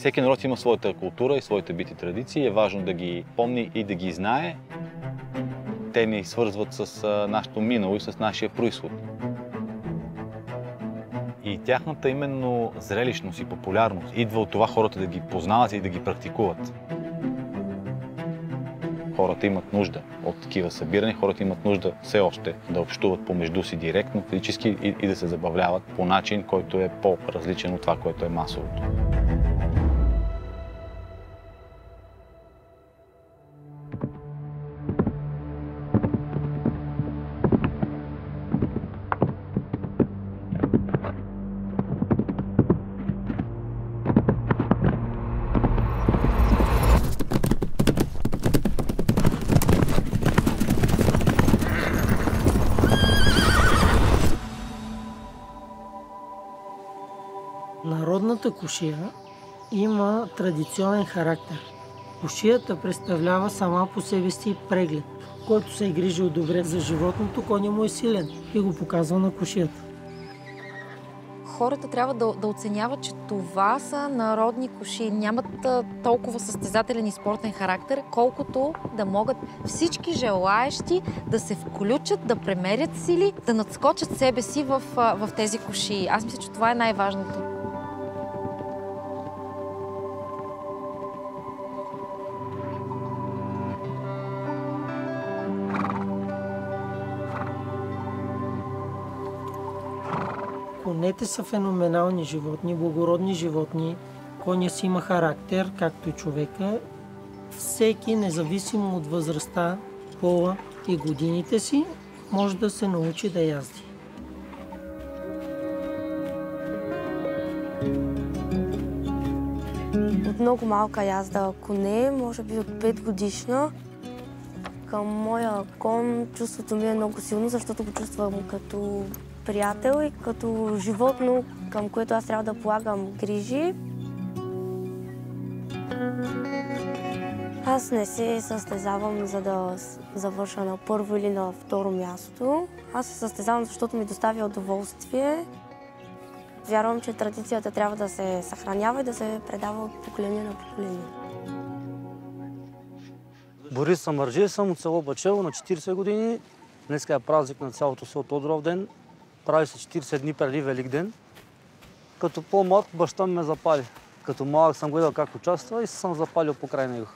Всеки народ има своята култура и своите бити традиции. Е важно да ги помни и да ги знае. Те ни свързват с нашето минало и с нашия произход. И тяхната именно зрелищност и популярност идва от това хората да ги познават и да ги практикуват. Хората имат нужда от такива събирания, хората имат нужда все още да общуват помежду си директно, физически и да се забавляват по начин, който е по-различен от това, което е масовото. Народната кушия има традиционен характер. Кушията представлява сама по себе си преглед. Който се е грижил добре за животното, конят му е силен и го показва на кушията. Хората трябва да оценяват, че това са народни кушии. Нямат толкова състезателен и спортен характер, колкото да могат всички желаещи да се включат, да премерят сили, да надскочат себе си в тези кушии. Аз мисля, че това е най-важното. Конете са феноменални животни, благородни животни. Коня си има характер, както и човека. Всеки, независимо от възрастта, пола и годините си, може да се научи да язди. От много малка язда коне, може би от 5 годишна. Към моя кон чувството ми е много силно, защото го чувствам като приятел и като животно, към което аз трябва да полагам грижи. Аз не се състезавам, за да завърша на първо или на второ място. Аз се състезавам, защото ми доставя удоволствие. Вярвам, че традицията трябва да се съхранява и да се предава от поколение на поколение. Борис Самарджи, съм от село Бачево на 40 години. Днеска е празник на цялото село Тодоров ден. Прави се 40 дни преди Велик ден. Като по-малък баща ми ме запали. Като малък съм гледал как участва и съм запалил покрай него.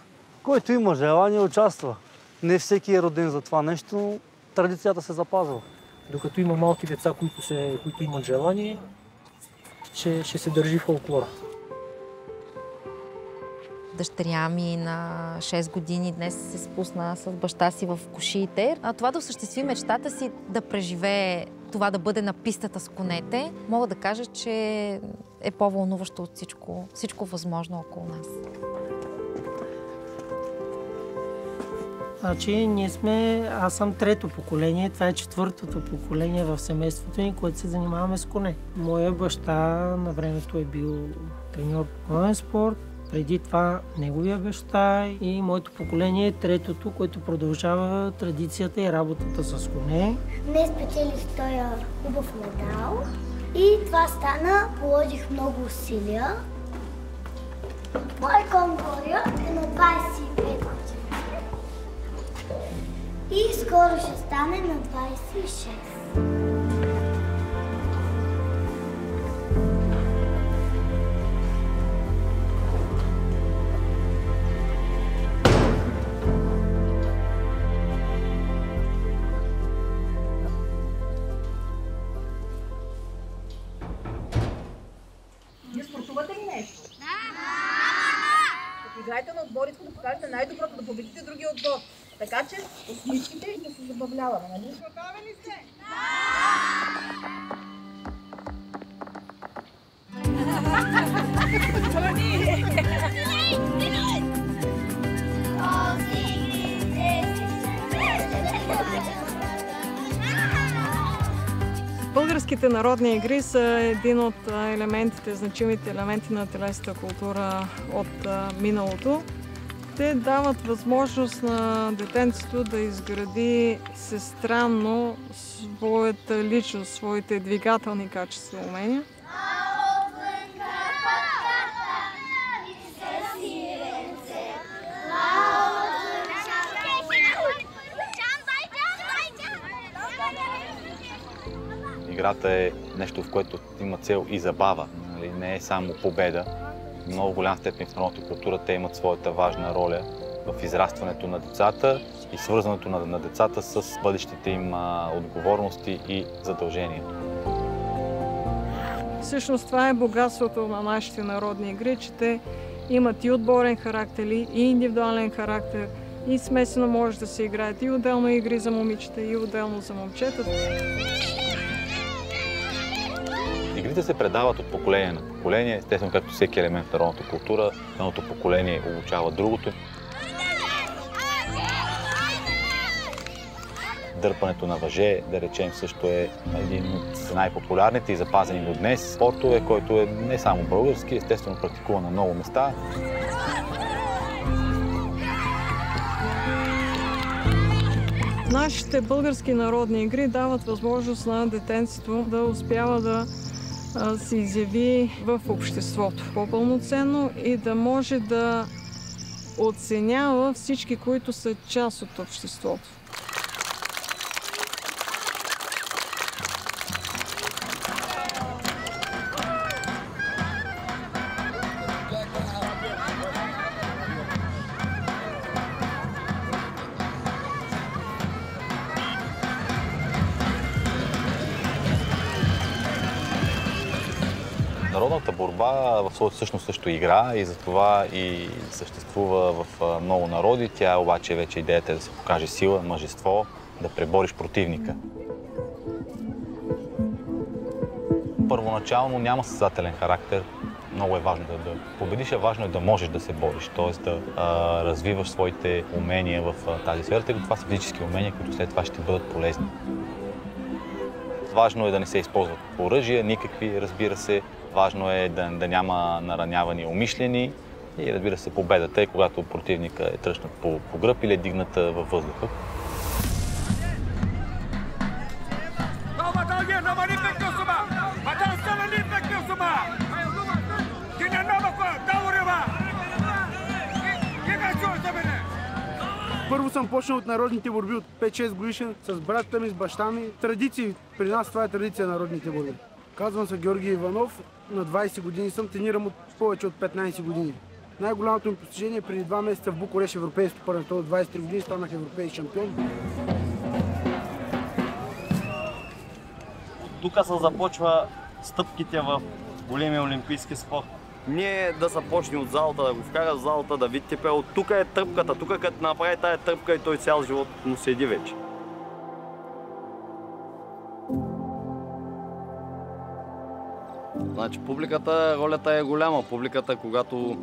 Който има желание, участва. Не всеки е роден за това нещо, но традицията се запазва. Докато има малки деца, които имат желание, ще се държи фолклора. Дъщеря ми на 6 години днес се спусна с баща си в кушиите. Това да осъществи мечтата си, да преживее това да бъде на пистата с конете, мога да кажа, че е по-вълнуващо от всичко възможно около нас. Значи, аз съм трето поколение, това е четвъртото поколение в семейството ни, което се занимаваме с коне. Моя баща на времето е бил треньор по конен спорт, преди това неговия баща и моето поколение е третото, което продължава традицията и работата с коне. Днес спечелих този хубав медал и това стана, положих много усилия. Мой кон Боря е на 25 години и скоро ще стане на 26. Играйте на отбор, искам да покажете най-доброто, да победите другия отбор. Така че усмичките и да се забавляваме, нали? Готови ли сте? Българските народни игри са един от елементите, значимите елементи на телесната култура от миналото. Те дават възможност на детенцето да изгради всестранно своята личност, своите двигателни качества и умения. Играта е нещо, в което има цел и забава, нали? Не е само победа. В много голям степен в народната култура те имат своята важна роля в израстването на децата и свързването на децата с бъдещите им отговорности и задължения. Всъщност това е богатството на нашите народни игри, че те имат и отборен характер, и индивидуален характер, и смесено може да се играят и отделно игри за момичета, и отделно за момчета. Игрите се предават от поколение на поколение, естествено както всеки елемент в народната култура, едното поколение обучава другото. Дърпането на въже, да речем, също е един от най-популярните и запазени до днес спортове, който е не само български, естествено практикува на много места. Нашите български народни игри дават възможност на детенцето да успява да се изяви в обществото по-пълноценно и да може да оценява всички, които са част от обществото. Народната борба в своята същност също игра и затова и съществува в много народи. Тя обаче вече идеята е да се покаже сила, мъжество, да пребориш противника. Първоначално няма състезателен характер. Много е важно да победиш, важно е да можеш да се бориш, т.е. да развиваш своите умения в тази сфера, тъй като това са физически умения, които след това ще бъдат полезни. Важно е да не се използват оръжия, никакви, разбира се. Важно е да няма наранявани умишлени и, разбира се, победата е, когато противника е тръщнат по гръб или е дигната във въздуха. Първо съм почнал от народните борби от 5-6 годишен с братята ми, с баща ми. Традиции, при нас това е традиция на народните борби. Казвам се Георги Иванов, на 20 години съм, тренирам от повече от 15 години. Най-голямото ми постижение преди 2 месеца в Букурещ, европейско първенство от 23 години, станах европейски шампион. Тук се започва стъпките в големия олимпийски спорт. Ние да се почне от залата, да го вкара в залата, да видите, от тук е тръпката, тук като направи тая тръпка и той цял живот му седи вече. Значи публиката, ролята е голяма. Публиката, когато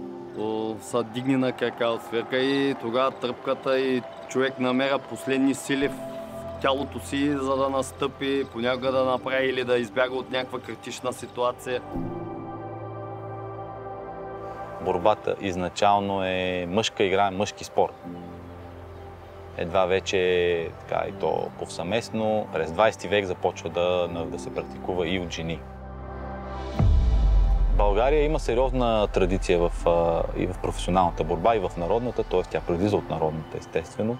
са дигни на крака от свирка и тогава тръпката и човек намеря последни сили в тялото си, за да настъпи, понякога да направи или да избяга от някаква критична ситуация. Борбата изначално е мъжка игра, мъжки спорт. Едва вече така, и то повсеместно, през 20 век започва да се практикува и от жени. България има сериозна традиция и в професионалната борба, и в народната, т.е. тя произлиза от народната, естествено.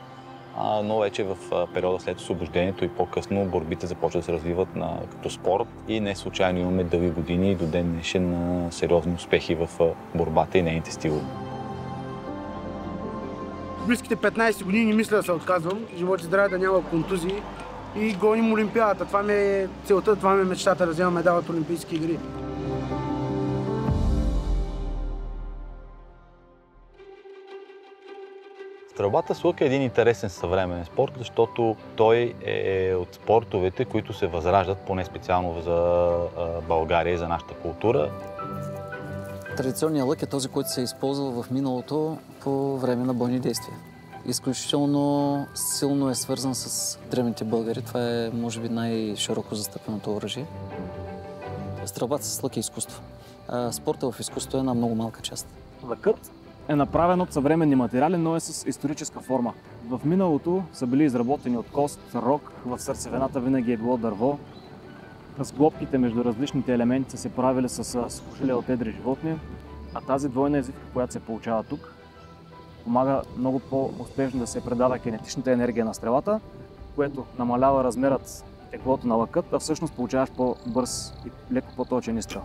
Но вече в периода след освобождението и по-късно борбите започват да се развиват като спорт и не случайно имаме дълги години и до ден днешен на сериозни успехи в борбата и нейните стилове. В близките 15 години не мисля да се отказвам, живот и здраве, да няма контузии и гоним Олимпиадата. Това ми е целта, това ми е мечтата, да взема медал от Олимпийски игри. Стрелбата с лък е един интересен съвременен спорт, защото той е от спортовете, които се възраждат, поне специално за България и за нашата култура. Традиционният лък е този, който се е използвал в миналото по време на бойни действия. Изключително силно е свързан с древните българи. Това е, може би, най-широко застъпеното оръжие. Стрелбата с лък е изкуство. Спортът в изкуството е една много малка част. Лъкът е направен от съвременни материали, но е с историческа форма. В миналото са били изработени от кост, рог, в сърцевината винаги е било дърво. Сглобките между различните елементи са се правили с скушеле от едри животни, а тази двойна езика, която се получава тук, помага много по-успешно да се предава кинетичната енергия на стрелата, което намалява размерът теглото на лъкът, а всъщност получаваш по-бърз и леко по-точен изстрел.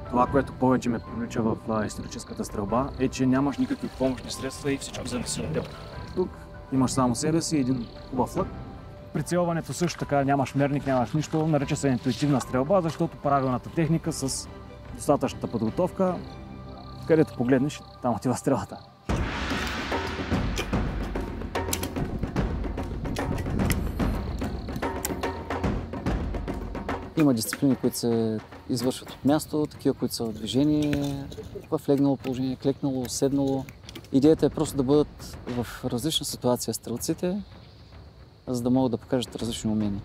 Това, което повече ме привлича в историческата стрелба, е, че нямаш никакви помощни средства и всичко зависи от теб. Тук имаш само себе си и един хубав лък. Прицелването също така нямаш мерник, нямаш нищо, нарича се интуитивна стрелба, защото правилната техника с достатъчната подготовка, където погледнеш, там отива стрелата. Има дисциплини, които се извършват от място, такива, които са от движение, в легнало положение, клекнало, седнало. Идеята е просто да бъдат в различна ситуация стрелците, за да могат да покажат различни умения.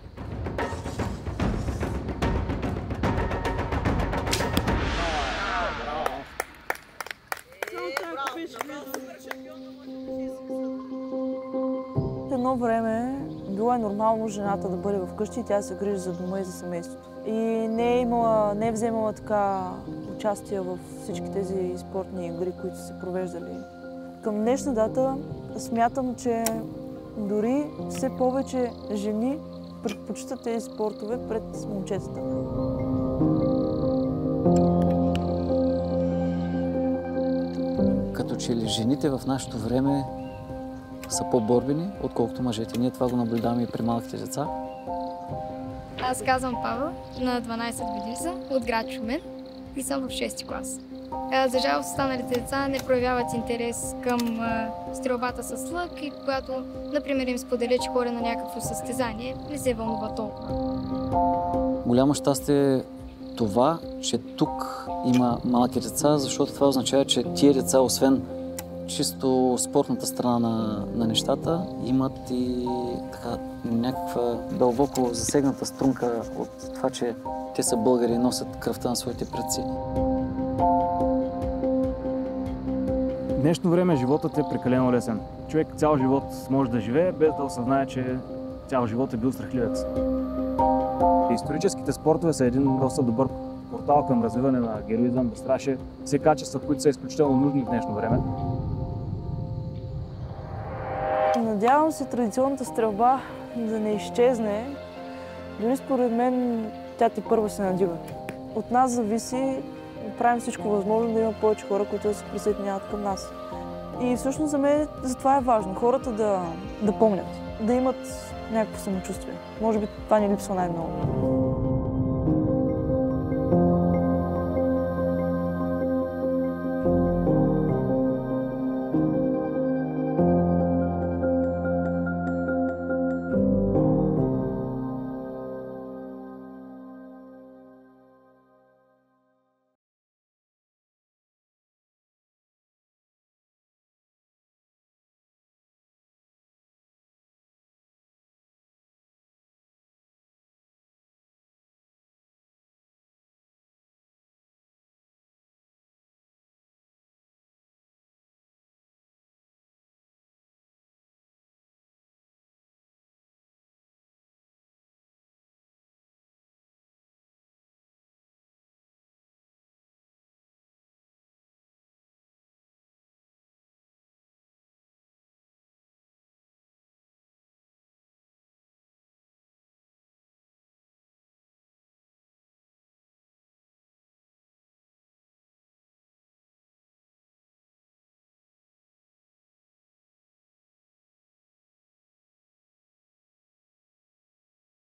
Едно време било е нормално жената да бъде вкъщи и тя се грижи за дома и за семейството. И не е вземала така участие в всички тези спортни игри, които са се провеждали. Към днешна дата смятам, че дори все повече жени предпочитат тези спортове пред момчетата. Като че ли жените в нашето време са по-борбени, отколкото мъжете. Ние това го наблюдаваме и при малките деца. Аз казвам Павел, на 12 години съм, от град Шумен и съм в 6-ти клас. За жалост останалите деца не проявяват интерес към стрелбата с лък и когато, например, им споделя, че ходя на някакво състезание, не се вълнува толкова. Голямо щастие е това, че тук има малки деца, защото това означава, че тия деца, освен чисто спортната страна на нещата, имат и така някаква дълбоко засегната струнка от това, че те са българи и носят кръвта на своите предци. В днешно време животът е прекалено лесен. Човек цял живот може да живее, без да осъзнае, че цял живот е бил страхливец. Историческите спортове са един доста добър портал към развиване на героизъм, безстрашие, все качества, които са изключително нужни в днешно време. Надявам се традиционната стрелба да не изчезне. Дори според мен тя тепърва се надига. От нас зависи да правим всичко възможно да има повече хора, които да се присъединяват към нас. И всъщност за мен за това е важно. Хората да помнят, да имат някакво самочувствие. Може би това ни липсва най-много.